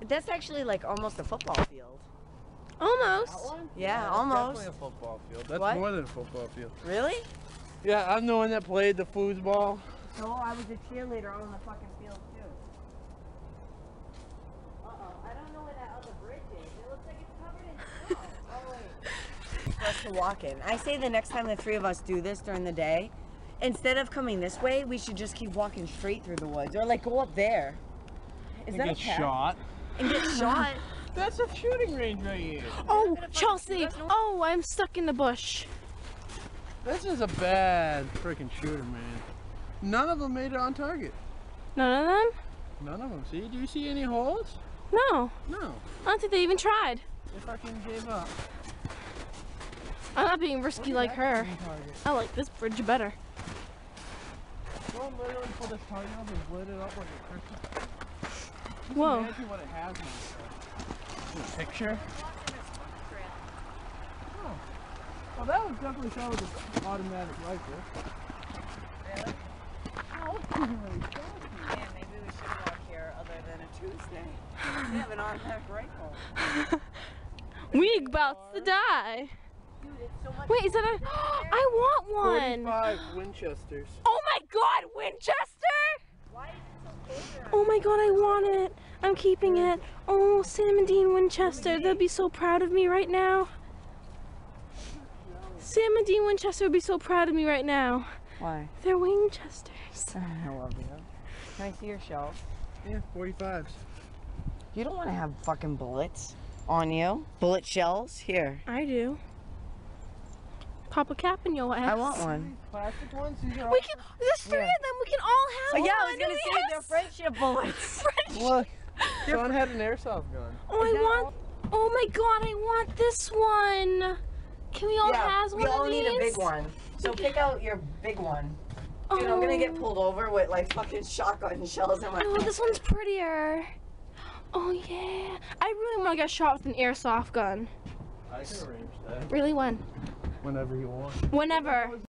That's actually like almost a football field. Almost. Yeah, almost. Definitely a football field. That's What? more than a football field. Really? Yeah, I'm the one that played the foosball. No, I was a cheerleader on the fucking field too. I don't know where that other bridge is. It looks like it's covered in snow. Oh wait. For us to walk in. I say the next time the three of us do this during the day, instead of coming this way, we should just keep walking straight through the woods, or like go up there. Is that Get a path? shot. And get shot. That's a shooting range right here. Oh, Chelsea. Oh, I'm stuck in the bush. This is a bad freaking shooter, man. None of them made it on target. None of them? None of them. See? Do you see any holes? No. No. I don't think they even tried. They fucking gave up. I'm not being risky like her. I like this bridge better. Well, literally pull this target up and lit it up like a Christmas. Whoa. Imagine what it has in the picture. Oh. Well, that would definitely show the automatic rifle. Really? Oh, Yeah, maybe we should walk here other than a Tuesday. We have an automatic rifle. We about to die. Dude, it's so much. Wait, is that a... I want one. 45 Winchesters. Oh my God, Winchester! Why is it so cold around? Oh my God, I want it. I'm keeping it. Oh, Sam and Dean Winchester. They'll be so proud of me right now. Sam and Dean Winchester would be so proud of me right now. Why? They're Winchesters. I love you. Can I see your shells? Yeah, 45s. You don't want to have fucking bullets on you. Bullet shells? Here. I do. Pop a cap in your ass. I want one. Plastic ones? These are We can. There's three of them. We can all have Oh, one. yeah, I was gonna We say they're have friendship bullets. Look, Sean had an airsoft gun. Oh, I want. Oh my God, I want this one. Can we all have one we all of these? need a big one. So pick out your big one. Dude, I'm gonna get pulled over with like fucking shotgun shells in my Oh, this one's prettier. Oh yeah. I really want to get shot with an airsoft gun. I can arrange that Really, when? whenever you want. Whenever.